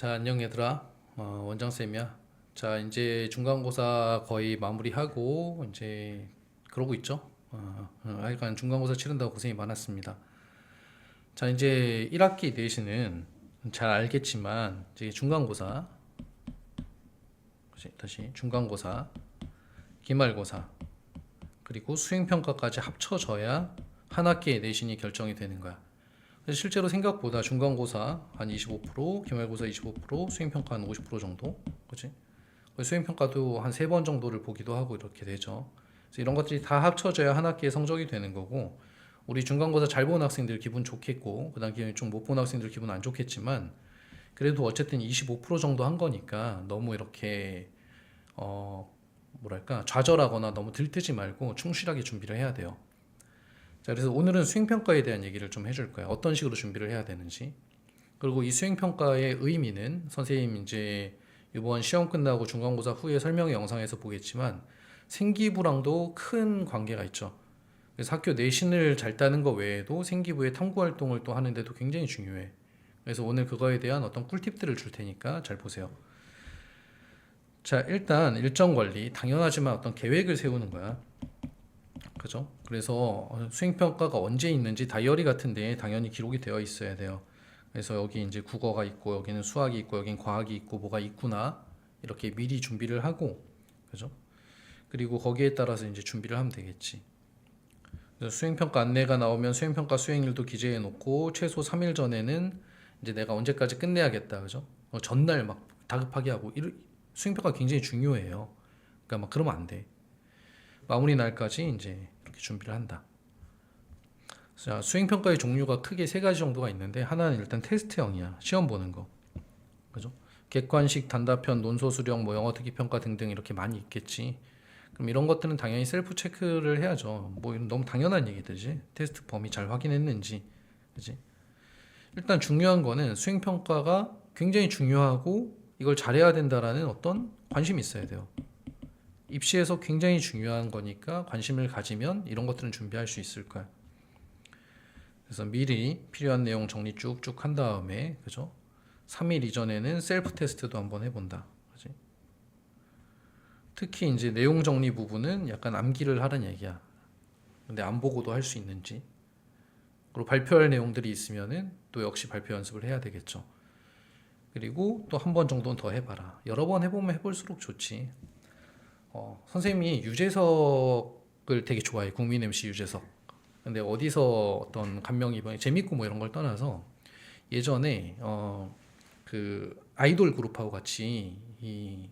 자, 안녕 얘들아. 원장쌤이야. 자, 이제 중간고사 거의 마무리하고 이제 그러고 있죠. 하여간 중간고사 치른다고 고생이 많았습니다. 자, 이제 1학기 내신은 잘 알겠지만 이제 중간고사, 다시 중간고사, 기말고사, 그리고 수행평가까지 합쳐져야 한 학기의 내신이 결정이 되는 거야. 실제로 생각보다 중간고사 한 25%, 기말고사 25%, 수행평가 한 50% 정도, 그치? 수행평가도 한 3번 정도를 보기도 하고 이렇게 되죠. 그래서 이런 것들이 다 합쳐져야 한 학기의 성적이 되는 거고, 우리 중간고사 잘 본 학생들 기분 좋겠고, 그 다음 좀 못 본 학생들 기분 안 좋겠지만, 그래도 어쨌든 25% 정도 한 거니까 너무 이렇게 뭐랄까 좌절하거나 너무 들뜨지 말고 충실하게 준비를 해야 돼요. 자, 그래서 오늘은 수행평가에 대한 얘기를 좀 해줄 거야. 어떤 식으로 준비를 해야 되는지. 그리고 이 수행평가의 의미는 선생님 이제 이번 시험 끝나고 중간고사 후에 설명의 영상에서 보겠지만 생기부랑도 큰 관계가 있죠. 그래서 학교 내신을 잘 따는 것 외에도 생기부의 탐구 활동을 또 하는데도 굉장히 중요해. 그래서 오늘 그거에 대한 어떤 꿀팁들을 줄 테니까 잘 보세요. 자, 일단 일정 관리, 당연하지만 어떤 계획을 세우는 거야. 그죠? 그래서 수행평가가 언제 있는지 다이어리 같은 데 당연히 기록이 되어 있어야 돼요. 그래서 여기 이제 국어가 있고 여기는 수학이 있고 여긴 과학이 있고 뭐가 있구나 이렇게 미리 준비를 하고, 그죠? 그리고 거기에 따라서 이제 준비를 하면 되겠지. 그래서 수행평가 안내가 나오면 수행평가 수행일도 기재해 놓고 최소 3일 전에는 이제 내가 언제까지 끝내야겠다, 그죠? 전날 막 다급하게 하고 수행평가 굉장히 중요해요. 그러니까 막 그러면 안 돼. 마무리 날까지 이제 이렇게 준비를 한다. 자, 수행평가의 종류가 크게 세 가지 정도가 있는데, 하나는 일단 테스트형이야. 시험 보는 거. 그죠? 객관식, 단답형, 논소 수령, 뭐 영어 듣기 평가 등등 이렇게 많이 있겠지. 그럼 이런 것들은 당연히 셀프 체크를 해야죠. 뭐 이런 너무 당연한 얘기들이지. 테스트 범위 잘 확인했는지. 그지? 일단 중요한 거는 수행평가가 굉장히 중요하고 이걸 잘해야 된다라는 어떤 관심이 있어야 돼요. 입시에서 굉장히 중요한 거니까 관심을 가지면 이런 것들은 준비할 수 있을 거야. 그래서 미리 필요한 내용 정리 쭉쭉 한 다음에, 그죠? 3일 이전에는 셀프 테스트도 한번 해본다. 그지? 특히 이제 내용 정리 부분은 약간 암기를 하라는 얘기야. 근데 안 보고도 할 수 있는지. 그리고 발표할 내용들이 있으면은 또 역시 발표 연습을 해야 되겠죠. 그리고 또 한 번 정도는 더 해봐라. 여러 번 해보면 해볼수록 좋지. 선생님이 유재석을 되게 좋아해. 국민 MC 유재석. 근데 어디서 어떤 감명이 재밌고 뭐 이런 걸 떠나서 예전에 그 아이돌 그룹하고 같이 이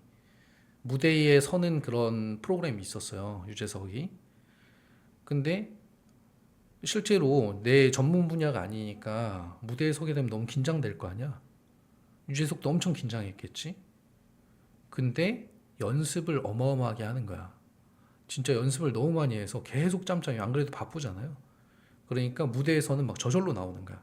무대에 서는 그런 프로그램이 있었어요. 유재석이. 근데 실제로 내 전문 분야가 아니니까 무대에 서게 되면 너무 긴장될 거 아니야. 유재석도 엄청 긴장했겠지. 근데 연습을 어마어마하게 하는 거야. 진짜 연습을 너무 많이 해서 계속 짬짬이, 안 그래도 바쁘잖아요. 그러니까 무대에서는 막 저절로 나오는 거야.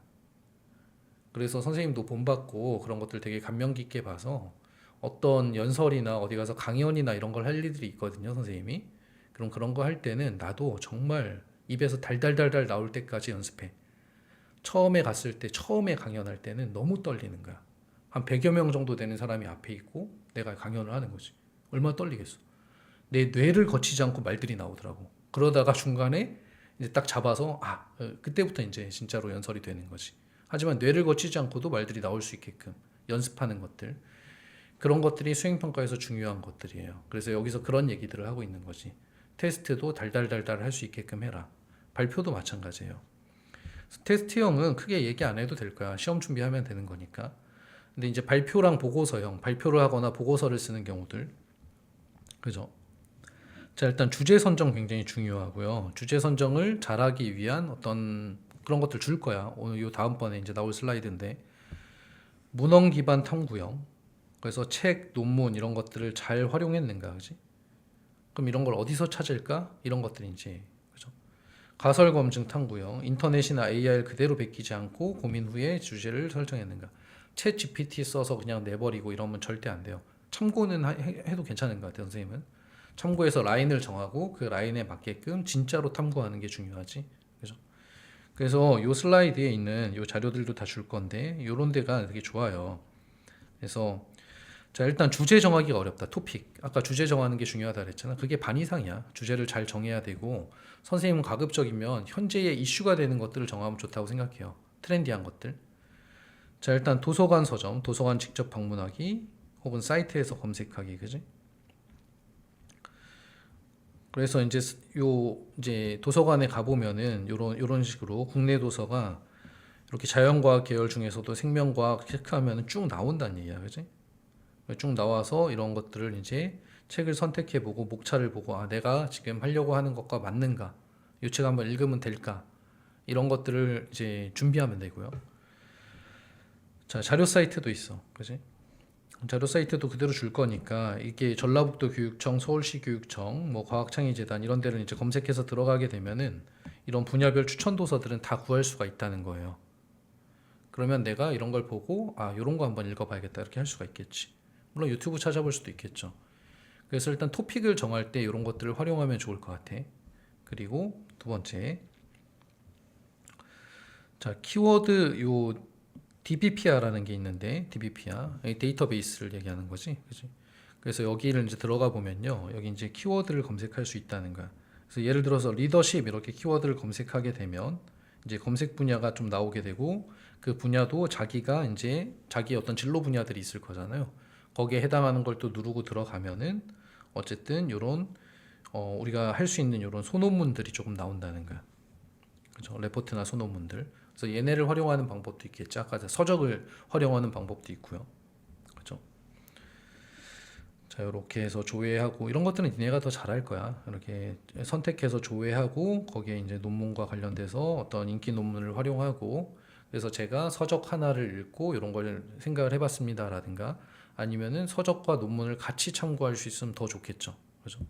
그래서 선생님도 본받고 그런 것들 되게 감명 깊게 봐서 어떤 연설이나 어디 가서 강연이나 이런 걸 할 일들이 있거든요, 선생님이. 그럼 그런 거 할 때는 나도 정말 입에서 달달달달 나올 때까지 연습해. 처음에 갔을 때, 처음에 강연할 때는 너무 떨리는 거야. 한 100여 명 정도 되는 사람이 앞에 있고 내가 강연을 하는 거지. 얼마나 떨리겠어. 내 뇌를 거치지 않고 말들이 나오더라고. 그러다가 중간에 이제 딱 잡아서 그때부터 이제 진짜로 연설이 되는 거지. 하지만 뇌를 거치지 않고도 말들이 나올 수 있게끔 연습하는 것들, 그런 것들이 수행평가에서 중요한 것들이에요. 그래서 여기서 그런 얘기들을 하고 있는 거지. 테스트도 달달달달 할 수 있게끔 해라. 발표도 마찬가지예요. 테스트형은 크게 얘기 안 해도 될 거야. 시험 준비하면 되는 거니까. 근데 이제 발표랑 보고서형, 발표를 하거나 보고서를 쓰는 경우들, 그죠? 자, 일단 주제 선정 굉장히 중요하고요. 주제 선정을 잘하기 위한 어떤 그런 것들 줄 거야. 오늘 요 다음번에 이제 나올 슬라이드인데, 문헌 기반 탐구형. 그래서 책, 논문 이런 것들을 잘 활용했는가, 그지? 그럼 이런 걸 어디서 찾을까? 이런 것들인지, 그죠? 가설 검증 탐구형. 인터넷이나 AI를 그대로 베끼지 않고 고민 후에 주제를 설정했는가? 챗 GPT 써서 그냥 내버리고 이러면 절대 안 돼요. 참고는 해도 괜찮은 것 같아요, 선생님은. 참고해서 라인을 정하고 그 라인에 맞게끔 진짜로 탐구하는 게 중요하지. 그죠? 그래서 요 슬라이드에 있는 요 자료들도 다 줄 건데 요런 데가 되게 좋아요. 그래서 자, 일단 주제 정하기가 어렵다. 토픽. 아까 주제 정하는 게 중요하다 그랬잖아. 그게 반 이상이야. 주제를 잘 정해야 되고 선생님은 가급적이면 현재의 이슈가 되는 것들을 정하면 좋다고 생각해요. 트렌디한 것들. 자, 일단 도서관 서점, 도서관 직접 방문하기 혹은 사이트에서 검색하기, 그지? 그래서 이제 도서관에 가보면은 요런 식으로 국내 도서가 이렇게 자연과학 계열 중에서도 생명과학 체크하면 쭉 나온다는 얘기야, 그지? 쭉 나와서 이런 것들을 이제 책을 선택해보고 목차를 보고 아 내가 지금 하려고 하는 것과 맞는가, 이 책 한번 읽으면 될까, 이런 것들을 이제 준비하면 되고요. 자, 자료 사이트도 있어, 그지? 자료 사이트도 그대로 줄 거니까 이게 전라북도 교육청, 서울시 교육청, 뭐 과학창의재단 이런 데를 이제 검색해서 들어가게 되면은 이런 분야별 추천 도서들은 다 구할 수가 있다는 거예요. 그러면 내가 이런 걸 보고 아 이런 거 한번 읽어봐야겠다 이렇게 할 수가 있겠지. 물론 유튜브 찾아볼 수도 있겠죠. 그래서 일단 토픽을 정할 때 이런 것들을 활용하면 좋을 것 같아. 그리고 두 번째, 자 키워드 요 DBPR라는 게 있는데 DBPR 데이터베이스를 얘기하는 거지, 그지? 그래서 여기를 이제 들어가 보면요, 여기 이제 키워드를 검색할 수 있다는 거야. 그래서 예를 들어서 리더십 이렇게 키워드를 검색하게 되면 이제 검색 분야가 좀 나오게 되고 그 분야도 자기가 이제 자기 어떤 진로 분야들이 있을 거잖아요. 거기에 해당하는 걸 또 누르고 들어가면은 어쨌든 요런 우리가 할 수 있는 요런 소논문들이 조금 나온다는 거야. 그죠? 레포트나 소논문들. 그래서 얘네를 활용하는 방법도 있겠죠. 아까 서적을 활용하는 방법도 있고요. 그죠? 자, 이렇게 해서 조회하고 이런 것들은 얘가 더 잘할 거야. 이렇게 선택해서 조회하고 거기에 이제 논문과 관련돼서 어떤 인기 논문을 활용하고 그래서 제가 서적 하나를 읽고 이런 걸 생각을 해봤습니다라든가 아니면은 서적과 논문을 같이 참고할 수 있으면 더 좋겠죠. 그죠?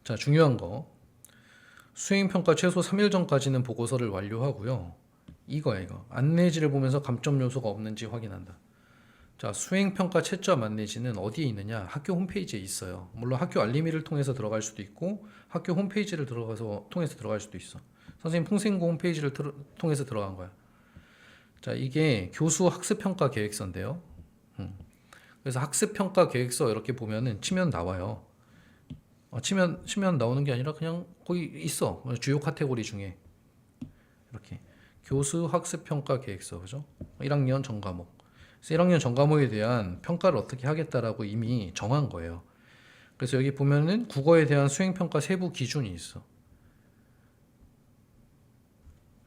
자, 중요한 거. 수행평가 최소 3일 전까지는 보고서를 완료하고요. 이거야, 이거. 안내지를 보면서 감점 요소가 없는지 확인한다. 자, 수행평가 채점 안내지는 어디에 있느냐? 학교 홈페이지에 있어요. 물론 학교 알림이를 통해서 들어갈 수도 있고 학교 홈페이지를 통해서 들어갈 수도 있어. 선생님 풍생고 홈페이지를 통해서 들어간 거야. 자, 이게 교수 학습평가 계획서인데요. 그래서 학습평가 계획서 이렇게 보면은 치면 나와요. 치면 나오는 게 아니라 그냥 거기 있어. 주요 카테고리 중에 이렇게 교수 학습평가 계획서, 그죠? 1학년 전 과목. 그래서 1학년 전 과목에 대한 평가를 어떻게 하겠다라고 이미 정한 거예요. 그래서 여기 보면은 국어에 대한 수행평가 세부 기준이 있어.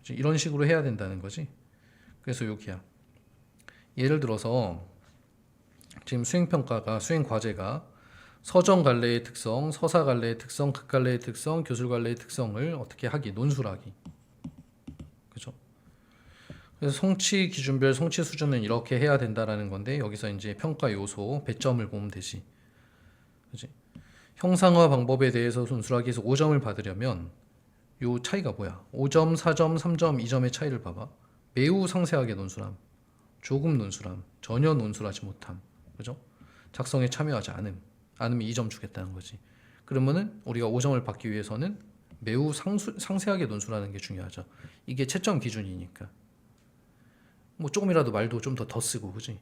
이런 식으로 해야 된다는 거지. 그래서 여기야. 예를 들어서 지금 수행평가가 수행과제가 서정 갈래의 특성, 서사 갈래의 특성, 극 갈래의 특성, 교술 갈래의 특성을 어떻게 하기, 논술하기. 그죠? 그래서 성취 기준별 성취 수준은 이렇게 해야 된다라는 건데 여기서 이제 평가 요소 배점을 보면 되지. 그지? 형상화 방법에 대해서 논술하기에서 5점을 받으려면 요 차이가 뭐야? 5점, 4점, 3점, 2점의 차이를 봐봐. 매우 상세하게 논술함, 조금 논술함, 전혀 논술하지 못함. 그죠? 작성에 참여하지 않으면 2점 주겠다는 거지. 그러면은 우리가 5점을 받기 위해서는 매우 상세하게 논술하는 게 중요하죠. 이게 채점 기준이니까. 뭐 조금이라도 말도 좀 더 쓰고, 그지?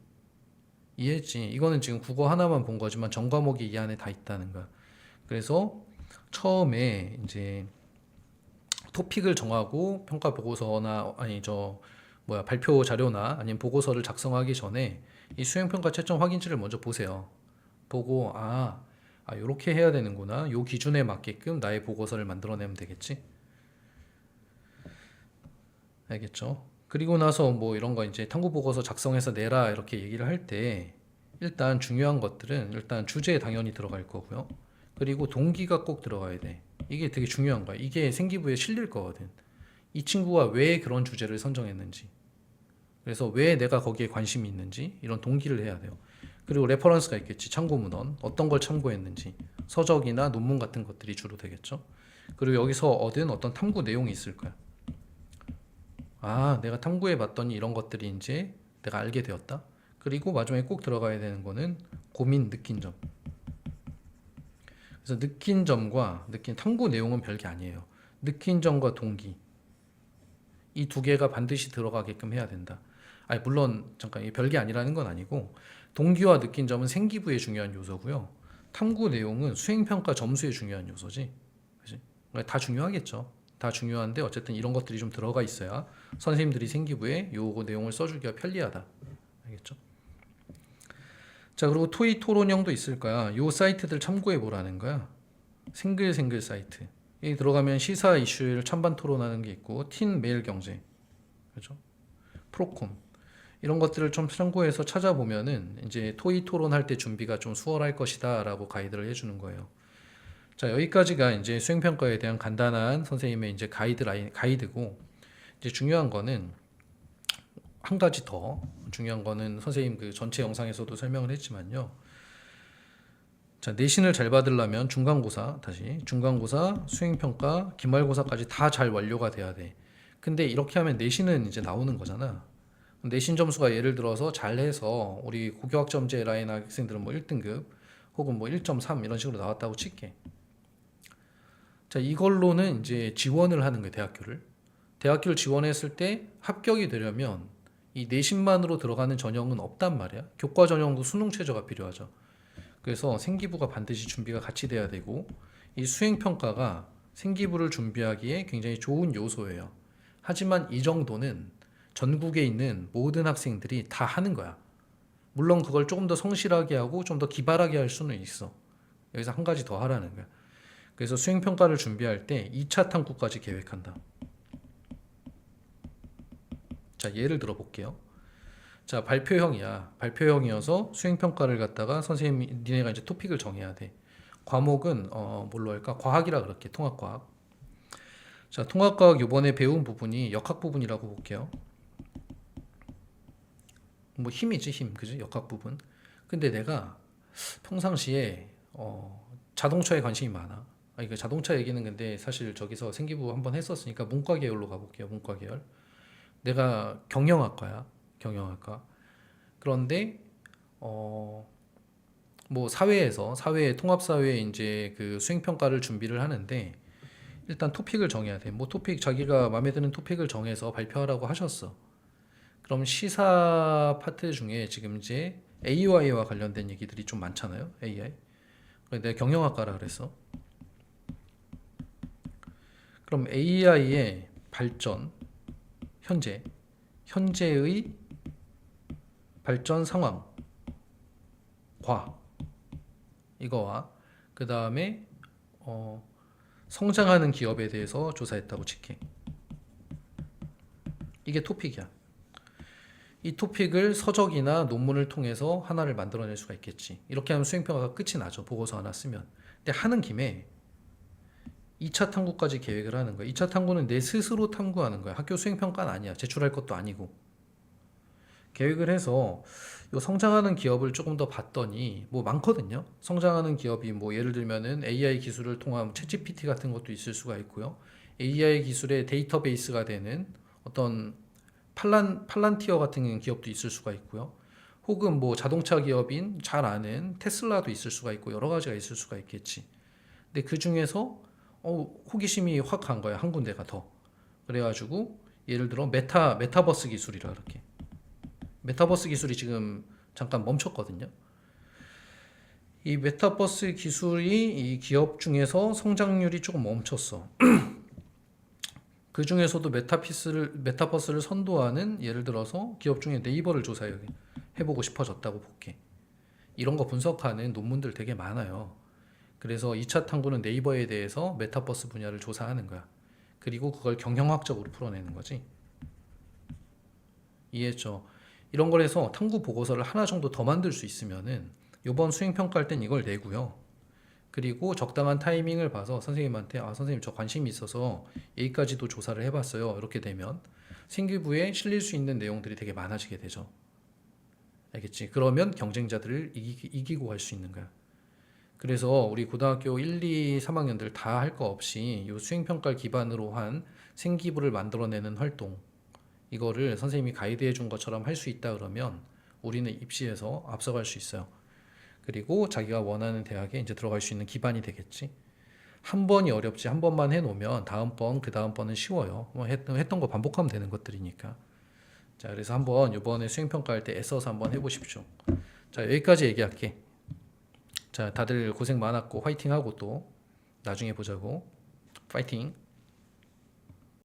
이해했지? 이거는 지금 국어 하나만 본 거지만 전 과목이 이 안에 다 있다는 거야. 그래서 처음에 이제 토픽을 정하고 평가 보고서나 아니 저 뭐야 발표 자료나 아니면 보고서를 작성하기 전에 이 수행평가 채점 확인지를 먼저 보세요. 보고 요렇게 해야 되는구나. 요 기준에 맞게끔 나의 보고서를 만들어내면 되겠지. 알겠죠? 그리고 나서 뭐 이런 거 이제 탐구 보고서 작성해서 내라 이렇게 얘기를 할 때 일단 중요한 것들은 일단 주제에 당연히 들어갈 거고요. 그리고 동기가 꼭 들어가야 돼. 이게 되게 중요한 거야. 이게 생기부에 실릴 거거든. 이 친구가 왜 그런 주제를 선정했는지. 그래서 왜 내가 거기에 관심이 있는지 이런 동기를 해야 돼요. 그리고 레퍼런스가 있겠지. 참고 문헌. 어떤 걸 참고했는지. 서적이나 논문 같은 것들이 주로 되겠죠. 그리고 여기서 얻은 어떤 탐구 내용이 있을 거야. 내가 탐구해 봤더니 이런 것들이 이제 내가 알게 되었다. 그리고 마지막에 꼭 들어가야 되는 거는 고민, 느낀 점. 그래서 느낀 점과 탐구 내용은 별게 아니에요. 느낀 점과 동기. 이 두 개가 반드시 들어가게끔 해야 된다. 아니 물론 잠깐 이게 별게 아니라는 건 아니고 동기와 느낀 점은 생기부의 중요한 요소고요. 탐구 내용은 수행평가 점수의 중요한 요소지. 그지? 그러니까 다 중요하겠죠. 다 중요한데 어쨌든 이런 것들이 좀 들어가 있어야 선생님들이 생기부에 요거 내용을 써주기가 편리하다. 알겠죠? 자, 그리고 토익 토론형도 있을 거야. 요 사이트들 참고해 보라는 거야. 생글생글 사이트. 여기 들어가면 시사 이슈를 찬반 토론하는 게 있고, 틴 매일 경제, 그죠? 프로콤 이런 것들을 좀 참고해서 찾아보면은 이제 토익 토론할 때 준비가 좀 수월할 것이다라고 가이드를 해주는 거예요. 자, 여기까지가 이제 수행평가에 대한 간단한 선생님의 이제 가이드고, 이제 중요한 거는 한 가지 더 중요한 거는 선생님 그 전체 영상에서도 설명을 했지만요. 자, 내신을 잘 받으려면 중간고사, 다시 중간고사, 수행평가, 기말고사까지 다 잘 완료가 돼야 돼. 근데 이렇게 하면 내신은 이제 나오는 거잖아. 내신 점수가 예를 들어서 잘해서 우리 고교학점제 라인 학생들은 뭐 1등급 혹은 뭐 1.3 이런 식으로 나왔다고 칠게. 자, 이걸로는 이제 지원을 하는 거예요, 대학교를. 대학교를 지원했을 때 합격이 되려면 이 내신만으로 들어가는 전형은 없단 말이야. 교과 전형도 수능 최저가 필요하죠. 그래서 생기부가 반드시 준비가 같이 돼야 되고, 이 수행평가가 생기부를 준비하기에 굉장히 좋은 요소예요. 하지만 이 정도는 전국에 있는 모든 학생들이 다 하는 거야. 물론 그걸 조금 더 성실하게 하고 좀 더 기발하게 할 수는 있어. 여기서 한 가지 더 하라는 거야. 그래서 수행평가를 준비할 때 2차 탐구까지 계획한다. 자, 예를 들어 볼게요. 자, 발표형이야. 발표형이어서 수행평가를 갖다가 선생님, 니네가 이제 토픽을 정해야 돼. 과목은 뭘로 할까? 과학이라 그럴게. 통합과학. 자, 통합과학 요번에 배운 부분이 역학 부분이라고 볼게요. 뭐 힘이지, 힘. 그지? 역학 부분. 근데 내가 평상시에 자동차에 관심이 많아. 이거 자동차 얘기는 근데 사실 저기서 생기부 한번 했었으니까 문과 계열로 가볼게요. 문과 계열. 내가 경영학과야. 경영학과. 그런데 뭐 사회에 통합사회에 이제 그 수행평가를 준비를 하는데 일단 토픽을 정해야 돼. 뭐 토픽 자기가 마음에 드는 토픽을 정해서 발표하라고 하셨어. 그럼 시사 파트 중에 지금 이제 AI와 관련된 얘기들이 좀 많잖아요. AI. 내가 경영학과라 그랬어. 그럼 AI의 발전, 현재의 발전 상황, 이거와 그 다음에 성장하는 기업에 대해서 조사했다고 칠게. 이게 토픽이야. 이 토픽을 서적이나 논문을 통해서 하나를 만들어낼 수가 있겠지. 이렇게 하면 수행평가가 끝이 나죠. 보고서 하나 쓰면. 근데 하는 김에 2차 탐구까지 계획을 하는 거야. 2차 탐구는 내 스스로 탐구하는 거야. 학교 수행평가는 아니야. 제출할 것도 아니고. 계획을 해서 요 성장하는 기업을 조금 더 봤더니 뭐 많거든요. 성장하는 기업이 뭐 예를 들면은 AI 기술을 통한 챗GPT 같은 것도 있을 수가 있고요. AI 기술의 데이터베이스가 되는 어떤 팔란티어 같은 기업도 있을 수가 있고요. 혹은 뭐 자동차 기업인 잘 아는 테슬라도 있을 수가 있고 여러 가지가 있을 수가 있겠지. 근데 그 중에서 호기심이 확 간 거야. 한 군데가 더. 그래가지고 예를 들어 메타버스 기술이라 그렇게. 메타버스 기술이 지금 잠깐 멈췄거든요. 이 메타버스 기술이 이 기업 중에서 성장률이 조금 멈췄어. 그 중에서도 메타버스를 선도하는 예를 들어서 기업 중에 네이버를 조사해보고 싶어졌다고 볼게. 이런 거 분석하는 논문들 되게 많아요. 그래서 2차 탐구는 네이버에 대해서 메타버스 분야를 조사하는 거야. 그리고 그걸 경영학적으로 풀어내는 거지. 이해했죠? 이런 걸 해서 탐구 보고서를 하나 정도 더 만들 수 있으면은 이번 수행평가할 땐 이걸 내고요. 그리고 적당한 타이밍을 봐서 선생님한테 선생님 저 관심이 있어서 여기까지도 조사를 해봤어요. 이렇게 되면 생기부에 실릴 수 있는 내용들이 되게 많아지게 되죠. 알겠지? 그러면 경쟁자들을 이기고 갈 수 있는 거야. 그래서 우리 고등학교 1, 2, 3학년들 다 할 거 없이 이 수행평가를 기반으로 한 생기부를 만들어내는 활동 이거를 선생님이 가이드해 준 것처럼 할 수 있다 그러면 우리는 입시에서 앞서갈 수 있어요. 그리고 자기가 원하는 대학에 이제 들어갈 수 있는 기반이 되겠지. 한 번이 어렵지 한 번만 해놓으면 다음번 그 다음번은 쉬워요. 뭐 했던 거 반복하면 되는 것들이니까. 자, 그래서 한번 이번에 수행평가할 때 애써서 한번 해보십시오. 자, 여기까지 얘기할게. 자, 다들 고생 많았고 화이팅하고 또 나중에 보자고. 파이팅.